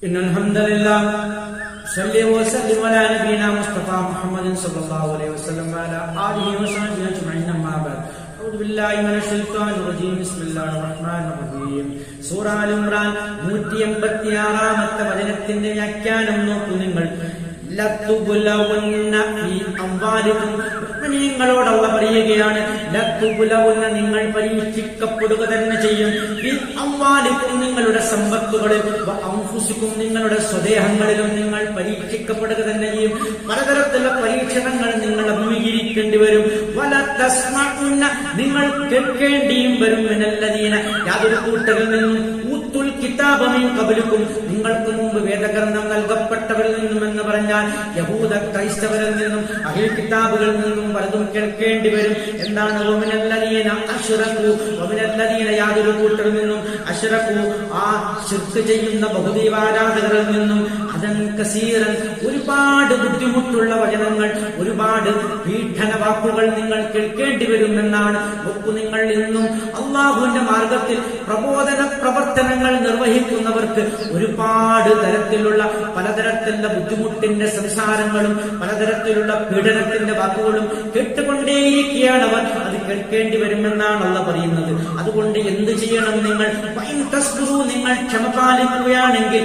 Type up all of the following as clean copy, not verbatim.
إن الحمد لله صلى وسلم على نبينا مصطفى محمد صلى الله عليه وسلم وعلى آله وصحبه أجمعين أما بعد أعوذ بالله من الشيطان الرجيم بسم الله الرحمن الرحيم സൂറ all Imran 186-ാമത്തെ വചനത്തിന്റെ വ്യാഖ്യാനം നോക്കൂ നിങ്ങൾ. ലത്തുബുലവുന്ന ഫീ അംവാലികും, നിങ്ങളോടുള്ള പറയുകയാണ്, ലത്തുബുലവുന്ന നിങ്ങൾ പരീക്ഷിക്കപ്പെടുക തന്നെ ചെയ്യും, ഫീ അംവാലികും നിങ്ങളുടെ സമ്പത്തുകളിൽ, വ അൻഫുസികും നിങ്ങളുടെ സ്വദേഹങ്ങളിലും നിങ്ങൾ പരീക്ഷിക്കപ്പെടുക തന്നെ ചെയ്യും. പലതരത്തിലുള്ള പരീക്ഷണങ്ങൾ നിങ്ങൾ അഭിമുഖീകരിക്കേണ്ടി വരും. വല തസ്മഉന്ന നിങ്ങൾ കേൾക്കേണ്ടിയും വരും, മിനല്ലദീന യാതൊരു കൂട്ടരിൽ നിന്നും, ഊത്തുൽ കിതാബ മിൻ ഖബ്ലികും നിങ്ങൾക്ക് മുമ്പ് വേദഗ്രന്ഥം നൽകപ്പെട്ടവരിൽ നിന്നും എന്ന് പറഞ്ഞാൽ യഹൂദ ക്രൈസ്തവരിൽ നിന്നും അഹ്ലുൽ കിതാബുകളിൽ നിന്നും പലതും കേൾക്കേണ്ടി വരും. എന്താണ്? വമിനല്ലദീന അശ്റകൂ, വമിനല്ലദീന യാതൊരു കൂട്ടരിൽ നിന്നും അശ്റകൂ ആ ശിർക്ക് ചെയ്യുന്ന ബഹുദൈവാരാധകരിൽ നിന്നും അദൻ കസീറൻ ഒരുപാട് ബുദ്ധിമുട്ടുള്ള വചനങ്ങൾ, ഒരുപാട് പീഡന വാക്കുകൾ നിങ്ങൾ കേൾക്കേണ്ടി വരുമെന്നാണ്. നോക്കൂ, നിങ്ങൾ ഇന്നും അള്ളാഹുവിന്റെ മാർഗത്തിൽ പ്രബോധന പ്രവർത്തനങ്ങൾ നിർവഹിക്കുന്നവർക്ക് ഒരുപാട് തരത്തിലുള്ള പലതരത്തിലുള്ള ബുദ്ധിമുട്ടിന്റെ സംസാരങ്ങളും പലതരത്തിലുള്ള പീഡനത്തിന്റെ വാക്കുകളും കേട്ടുകൊണ്ടേയിരിക്കുകയാണ് അവർ. അത് കേൾക്കേണ്ടി വരുമെന്നാണ് അല്ലാഹു പറയുന്നത്. അതുകൊണ്ട് എന്ത് ചെയ്യണം? നിങ്ങൾ നിങ്ങൾ ക്ഷമ പാലിക്കുകയാണെങ്കിൽ,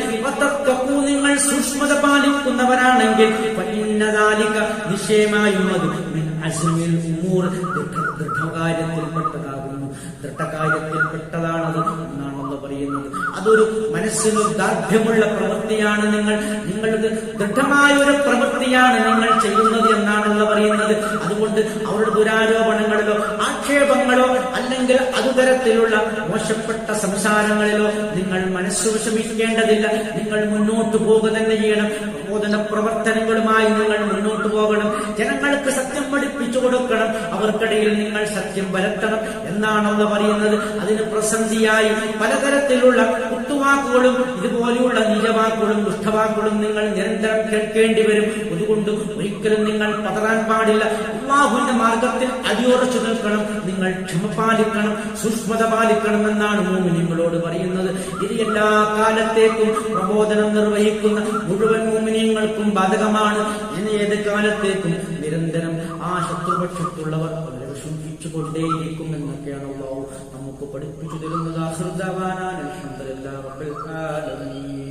നിങ്ങൾ സൂക്ഷ്മത പാലിക്കുന്നവരാണെങ്കിൽ, നിശ്ചയമായും അത് ദൃഢകാര്യത്തിൽപ്പെട്ടതാകുന്നു, ദൃഢകാര്യത്തിൽപ്പെട്ടതാണത് എന്നാണല്ലോ പറയുന്നത്. അതൊരു മനസ്സിന് ദാർഢ്യമുള്ള പ്രവൃത്തിയാണ്. നിങ്ങളുടെ ദൃഢമായ ഒരു പ്രവൃത്തിയാണ് നിങ്ങൾ ചെയ്യുന്നത് എന്നാണല്ലോ പറയുന്നത്. അതുകൊണ്ട് അവരുടെ ദുരാരോപണങ്ങളിലോ ആക്ഷേപങ്ങളോ അല്ലെങ്കിൽ അതുതരത്തിലുള്ള മോശപ്പെട്ട സംസാരങ്ങളിലോ നിങ്ങൾ മനസ്സ് വിഷമിക്കേണ്ടതില്ല. നിങ്ങൾ മുന്നോട്ട് പോകുക തന്നെ ചെയ്യണം. പ്രബോധന പ്രവർത്തനങ്ങളുമായി നിങ്ങൾ മുന്നോട്ട് പോകണം. ജനങ്ങൾക്ക് സത്യം പഠിപ്പിച്ചു കൊടുക്കണം. അവർക്കിടയിൽ നിങ്ങൾ സത്യം പരത്തണം എന്നാണല്ലോ പറയുന്നത്. അതിന് പ്രസംഗിയായി പലതരത്തിലുള്ള കുത്തുവാക്കുകളും ഇതുപോലെയുള്ള നീചവാക്കുകളും ദുഷ്ടവാക്കുകളും നിങ്ങൾ നിരന്തരം കേൾക്കേണ്ടി വരും. അതുകൊണ്ട് ഒരിക്കലും നിങ്ങൾ പതറാൻ പാടില്ല. അല്ലാഹുവിന്റെ മാർഗത്തിൽ അടിയുറച്ചു നിൽക്കണം. നിങ്ങൾ ക്ഷമ പാലിക്കണം, സൂക്ഷ്മത പാലിക്കണം എന്നാണ് മുഅ്മിനീങ്ങളോട് പറയുന്നത്. ഇത് എല്ലാ കാലത്തേക്കും പ്രബോധനം നിർവഹിക്കുന്ന മുഴുവൻ മുഅ്മിനീങ്ങൾക്കും ബാധകമാണ്. ഇനി ഏത് കാലത്തേക്കും നിരന്തരം ആ ശത്രുപക്ഷത്തുള്ളവർ അവരെ വിഷമിപ്പിച്ചുകൊണ്ടേയിരിക്കും എന്നൊക്കെയാണ് അല്ലാഹു നമുക്ക് പഠിപ്പിച്ചു തരുന്നത്. ആഖിറു ദഅവാനാ അൽഹംദുലില്ലാഹി റബ്ബിൽ ആലമീൻ.